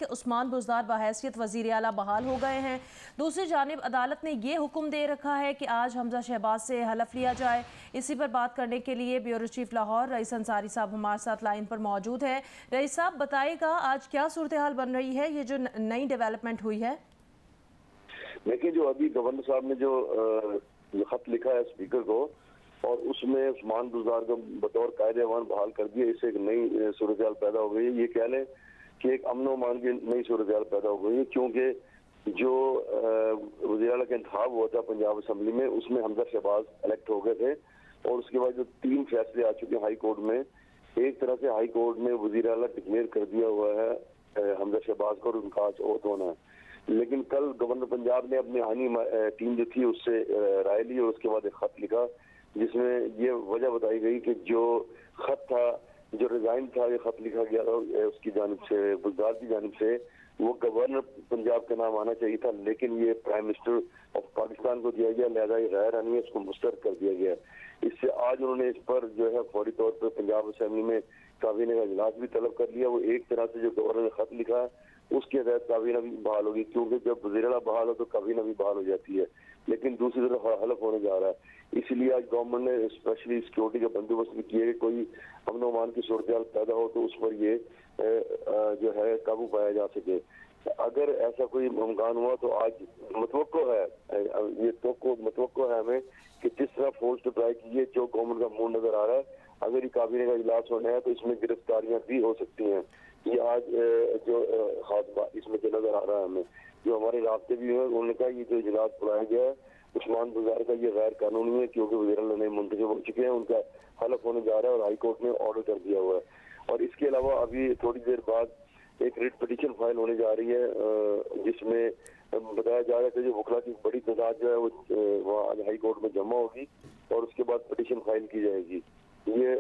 कि उस्मान बुज़दार बहैसियत वज़ीर आला बहाल हो गए हैं। दूसरी जानिब अदालत ने ये हुक्म दे रखा है कि आज हमजा शहबाज से हलफ लिया जाए। इसी पर बात करने के लिए bureau chief Lahore rice Ansari साहब हमारे साथ लाइन पर मौजूद है। रईस साहब बताएगा आज क्या सूरत हाल बन रही है, ये जो नई डेवलपमेंट हुई है? देखिए, जो अभी गवर्नर साहब ने जो खत लिखा है स्पीकर को और उसमें उस्मान बुज़दार को बतौर कायदे-ए-अमान बहाल कर दिया, इससे एक नई सूरत हाल पैदा हो गई है। ये कह लें कि एक अमन-ओ-अमान की नई सूरत हाल पैदा हो गई है, क्योंकि जो वज़ीर आला का इंतखाब हुआ था पंजाब असम्बली में, उसमें हमजा शहबाज इलेक्ट हो गए थे और उसके बाद जो 3 फैसले आ चुके हैं हाई कोर्ट में, एक तरह से हाई कोर्ट ने वज़ीर आला डिक्लेयर कर दिया हुआ है हमजा शहबाज को और उनका आज ओथ होना है। लेकिन कल गवर्नर पंजाब ने अपनी आनी टीम जो थी उससे राय ली और उसके बाद एक खत लिखा जिसमें ये वजह बताई गई कि जो खत था, जो रिजाइन था, ये खत लिखा गया था उसकी जानिब से, बुज़दार की जानिब से, वो गवर्नर पंजाब का नाम आना चाहिए था, लेकिन ये प्राइम मिनिस्टर ऑफ पाकिस्तान को दिया गया, लिहाजा ये गैर आनी है, इसको मुस्तरद कर दिया गया। इससे आज उन्होंने इस पर जो है फौरी तौर पर पंजाब असेंबली में काबीना का इजलास भी तलब कर लिया। वो एक तरह से जो गवर्नर ने खत लिखा है उसके तहत काबीना भी बहाल होगी, क्योंकि जब वज़ीर आला बहाल हो तो काबीना भी बहाल हो जाती है, लेकिन दूसरी तरफ हलफ होने जा रहा है। इसलिए आज गवर्नमेंट ने स्पेशली सिक्योरिटी का बंदोबस्त भी किया कि कोई अमन-ओ-अमान की सूरत हाल पैदा हो तो उस पर ये जो है काबू पाया जा सके। अगर ऐसा कोई इम्कान हुआ तो आज मतवक्को है, ये मतवक्को है हमें कि जिस तरह फोर्स अप्लाई की है, जो गवर्नमेंट का मूड नजर आ रहा है, अगर ये काबीना का इजलास होना है तो इसमें गिरफ्तारियां भी हो सकती हैं। ये आज जो खास बात इसमें जो नजर आ रहा है हमें, जो हमारे रास्ते भी हुए, उन्होंने कहा ये जो इजलास बुलाया गया है उस्मान बुज़दार का ये गैर कानूनी है, क्योंकि वज़ीर आला ने मुंतखब हो चुके हैं, उनका हलफ होने जा रहा है और हाई कोर्ट ने ऑर्डर कर दिया हुआ है। और इसके अलावा अभी थोड़ी देर बाद एक रिट पिटीशन फाइल होने जा रही है, जिसमें बताया जा रहा है कि जो वकला की बड़ी तादाद जो है वो वहाँ आज हाई कोर्ट में जमा होगी और उसके बाद पिटीशन फाइल की जाएगी। ये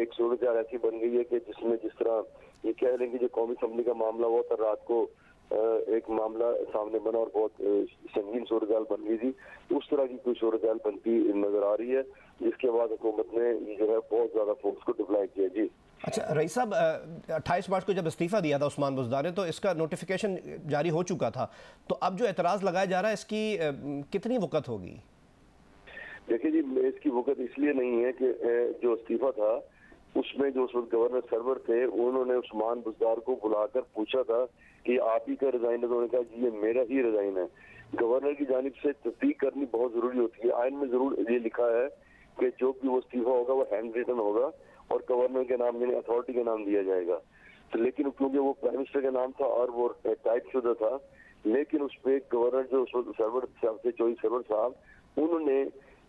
एक सूरत हाल ऐसी बन गई है कि जिसमें जिस तरह ये कह लेंगे जो कौमी असम्बली का मामला हुआ था, रात को एक मामला सामने बना और बहुत संगीन सूरत हाल बन गई थी, उस तरह की कोई सूरत हाल बनती नजर आ रही है, जिसके बाद हुकूमत ने जो है बहुत ज्यादा फोर्स को डिप्लॉय किया। जी अच्छा रईस साहब, 28 मार्च को जब इस्तीफ़ा दिया था उस्मान बुज़दार ने तो इसका नोटिफिकेशन जारी हो चुका था, तो अब जो एतराज़ लगाया जा रहा है इसकी कितनी वक़्त होगी? देखिए जी, इसकी वक़्त इसलिए नहीं है कि जो इस्तीफ़ा था उसमें जो उस वक्त गवर्नर सरवर थे उन्होंने उस्मान बुज़दार को बुलाकर पूछा था कि आप ही का रिजाइन है, तो उन्होंने कहा जी ये मेरा ही रिजाइन है। गवर्नर की जानिब से तस्दीक करनी बहुत जरूरी होती है। आइन में जरूर ये लिखा है कि जो भी वो इस्तीफा होगा वो हैंड रिटन होगा और गवर्नर के नाम यानी अथॉरिटी का नाम दिया जाएगा। तो लेकिन क्योंकि वो प्राइम मिनिस्टर का नाम था और वो टाइप शुदा था, लेकिन उस पर गवर्नर जो सरवर साहब थे, चौधरी सरवर साहब, उन्होंने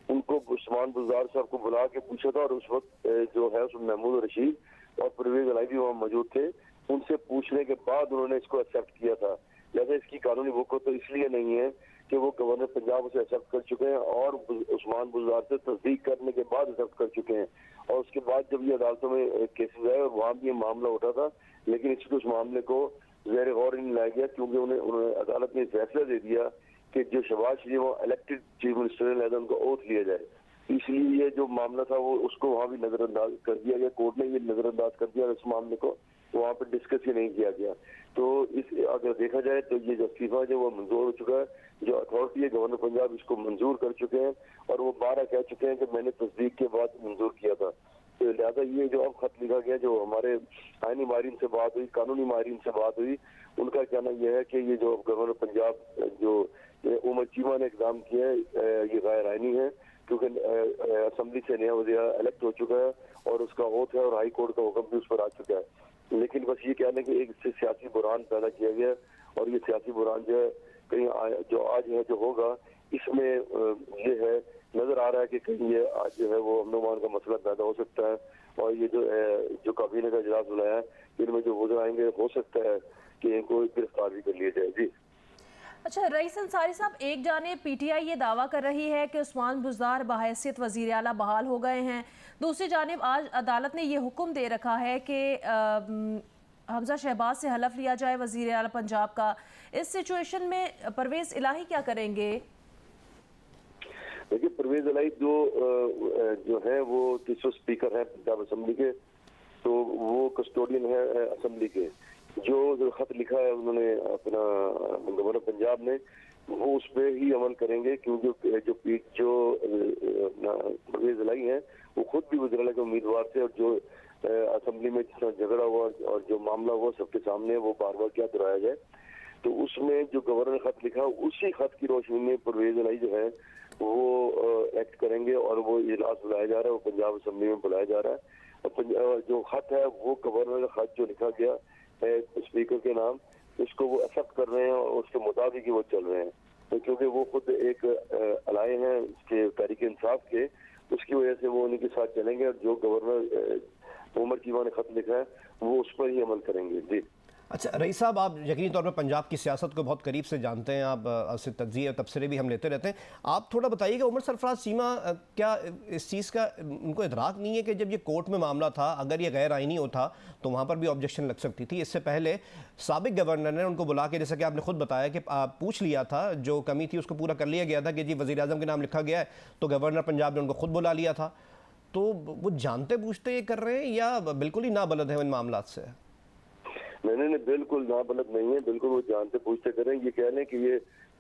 उनको उस्मान बुज़दार साहब को बुला के पूछा था और उस वक्त जो है उसमें महमूद रशीद और परवेज अलाई भी वहाँ मौजूद थे। उनसे पूछने के बाद उन्होंने इसको एक्सेप्ट किया था। लिहाजा इसकी कानूनी वक़्त तो इसलिए नहीं है कि वो गवर्नर पंजाब उसे एक्सेप्ट कर चुके हैं और उस्मान बुज़दार से तस्दीक करने के बाद एक्सेप्ट कर चुके हैं, और उसके बाद जब ये अदालतों में केसेस आए और वहाँ भी ये मामला उठा था, लेकिन इसको उस मामले को ज़ेर गौर नहीं लाया गया, क्योंकि उन्होंने अदालत ने फैसला दे दिया कि जो शहबाज शरीफ वो इलेक्टेड चीफ मिनिस्टर है, लिहाजा उनको ओथ लिया जाए। इसलिए ये जो मामला था वो उसको वहाँ भी नजरअंदाज कर दिया गया, कोर्ट ने ये नजरअंदाज कर दिया, इस मामले को वहाँ पे डिस्कस ही नहीं किया गया। तो इस अगर देखा जाए तो ये जो इस्तीफा जो वो मंजूर हो चुका है, जो अथॉरिटी है गवर्नर पंजाब इसको मंजूर कर चुके हैं और वो 12 कह चुके हैं कि मैंने तस्दीक के बाद मंजूर किया था। तो लिहाजा ये जो अब खत लिखा गया, जो हमारे आईनी माहिरीन से बात हुई, कानूनी माहिरीन से बात हुई, उनका कहना यह है कि ये जो गवर्नर पंजाब जो उमर चीमा ने इकदाम किया है ये गैर आईनी है, क्योंकि असम्बली से नया वज़ीर इलेक्ट हो चुका है और उसका ओथ है और हाई कोर्ट का हुक्म भी उस पर आ चुका है। लेकिन बस ये कहने कि एक इससे सियासी बुरान पैदा किया गया और ये सियासी बुरान जो है कहीं जो आज है जो होगा इसमें ये है नजर आ रहा है कि कहीं ये आज जो है वो अमन-ओ-अमान का मसला पैदा हो सकता है और ये जो काबीना का इजलास बुलाया है इनमें जो वज़ीर आएंगे हो सकता है कि इनको गिरफ्तार भी कर लिया जाए। जी अच्छा रईस अंसारी साहब, एक जाने पीटीआई ये दावा कर रही है कि उस्मान बुज़दार बहैसियत वज़ीर आला बहाल हो गए हैं, दूसरी जानिब आज अदालत ने ये हुक्म दे रखा है कि हमजा शहबाज से हलफ लिया जाए वज़ीर आला पंजाब का। इस सिचुएशन में परवेज इलाही क्या करेंगे? देखिए, परवेज इलाही जो है वो तीसरे स्पीकर है पंजाब असम्बली के, तो वो कस्टोडियन है असम्बली के। जो खत लिखा है उन्होंने अपना गवर्नर पंजाब ने, वो उस पर ही अमल करेंगे, क्योंकि जो परवेज लाई हैं वो खुद भी वज़ीर-ए-आला के उम्मीदवार थे, और जो असेंबली में जिस झगड़ा हुआ और जो मामला हुआ सबके सामने, वो बार बार क्या दोहराया जाए। तो उसमें जो गवर्नर ने खत लिखा, उसी खत की रोशनी में परवेज लाई जो है वो एक्ट करेंगे, और वो इजलास बुलाया जा रहा है, वो पंजाब असेंबली में बुलाया जा रहा है। और जो खत है वो गवर्नर का खत जो लिखा गया है स्पीकर के नाम, उसको वो एक्सेप्ट कर रहे हैं और उसके मुताबिक ही वो चल रहे हैं। तो क्योंकि वो खुद एक अलाए हैं उसके तहरीक इंसाफ के, उसकी वजह से वो उन्हीं के साथ चलेंगे, और जो गवर्नर उमर चीमा ने खत लिखा है वो उस पर ही अमल करेंगे। जी अच्छा रईस साहब, आप यकीनी तौर पर पंजाब की सियासत को बहुत करीब से जानते हैं, आप उससे तज्ज़िये और तबसरे भी हम लेते रहते हैं। आप थोड़ा बताइएगा, उमर सरफराज चीमा क्या इस चीज़ का उनको इदराक नहीं है कि जब ये कोर्ट में मामला था, अगर ये गैर आइनी होता तो वहाँ पर भी ऑब्जेक्शन लग सकती थी? इससे पहले साबिक गवर्नर ने उनको बुला के, जैसा कि आपने खुद बताया कि पूछ लिया था, जो कमी थी उसको पूरा कर लिया गया था कि जी वज़ीर आज़म के नाम लिखा गया है, तो गवर्नर पंजाब ने उनको खुद बुला लिया था। तो वो जानते पूछते ये कर रहे हैं या बिल्कुल ही नाबलद है इन मामला से? मैंने बिल्कुल नाबलद नहीं है, बिल्कुल वो जानते पूछते कर रहे हैं। ये कह लें कि ये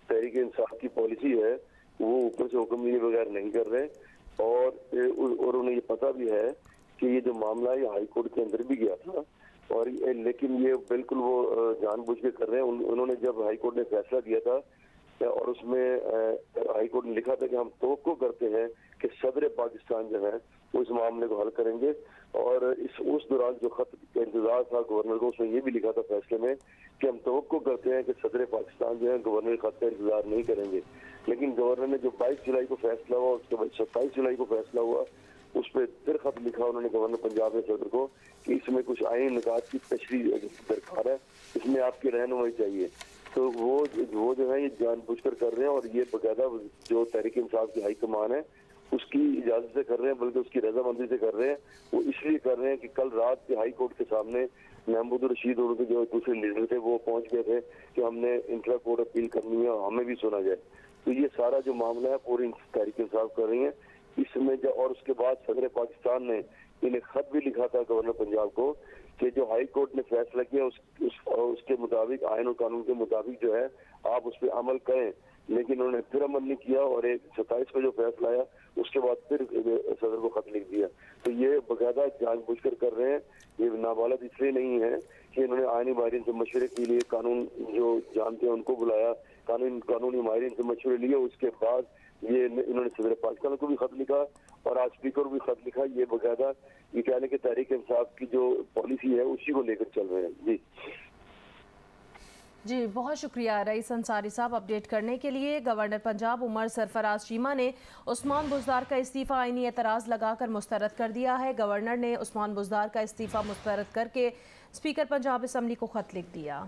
तहरीक इंसाफ की पॉलिसी है, वो ऊपर से हुक्म लिए बगैर नहीं कर रहे, और उन्हें ये पता भी है कि ये जो मामला है हाई कोर्ट के अंदर भी गया था, और लेकिन ये बिल्कुल वो जानबूझ के कर रहे हैं। उन्होंने जब हाई कोर्ट ने फैसला दिया था, और उसमें हाई कोर्ट ने लिखा था कि हम तवक्को करते हैं कि सदर पाकिस्तान जो है वो इस मामले को हल करेंगे, और उस दौरान जो खत का इंतजार था गवर्नर को, उसमें ये भी लिखा था फैसले में कि हम तवक्को करते हैं कि सदर पाकिस्तान जो है गवर्नर के खत का इंतजार नहीं करेंगे। लेकिन गवर्नर ने जो 22 जुलाई को फैसला हुआ, उसके बाद 27 जुलाई को फैसला हुआ, उस पर फिर खत लिखा उन्होंने गवर्नर पंजाब के सदर को कि इसमें कुछ आईनी निकात की तशरीह दरकार है, इसमें आपकी रहनुमाई चाहिए। तो वो जो है ये जानबूझकर कर रहे हैं, और ये बकायदा जो तहरीक इंसाफ की हाई कमान है उसकी इजाजत से कर रहे हैं, बल्कि उसकी रजामंदी से कर रहे हैं। वो इसलिए कर रहे हैं कि कल रात के हाई कोर्ट के सामने महमूद रशीद और उनके जो दूसरे लीडर थे वो पहुंच गए थे कि हमने इंट्रा कोर्ट अपील करनी है और हमें भी सुना जाए। तो ये सारा जो मामला है पूरी तहरीक इंसाफ कर रही है इसमें। और उसके बाद सदर पाकिस्तान ने इन्हें खत भी लिखा था गवर्नर पंजाब को कि जो हाई कोर्ट ने फैसला किया उसके मुताबिक, आयन और कानून के मुताबिक जो है आप उस पर अमल करें। लेकिन उन्होंने फिर अमल नहीं किया, और 27 को जो फैसला आया उसके बाद फिर सदर को खत लिख दिया। तो ये बकायदा जानबूझकर कर रहे हैं। ये नाबालग इसलिए नहीं है कि इन्होंने आईनी माहिरीन से मशवरे के लिए, कानून जो जानते हैं उनको बुलाया, कानूनी माहिरीन से मशवरे लिए, उसके बाद ये इन्होंने सदर पाकिस्तान को भी खत लिखा और आज स्पीकर को भी खत लिखा। ये बकायदा ये कहने के तहरीक इंसाफ की जो पॉलिसी है उसी को लेकर चल रहे हैं। जी बहुत शुक्रिया रईस अंसारी साहब अपडेट करने के लिए। गवर्नर पंजाब उमर सरफराज चीमा ने उस्मान बुज़दार का इस्तीफ़ा आईनी एतराज़ लगाकर मुस्तरद कर दिया है। गवर्नर ने उस्मान बुज़दार का इस्तीफ़ा मुस्तरद करके स्पीकर पंजाब असम्बली को खत लिख दिया।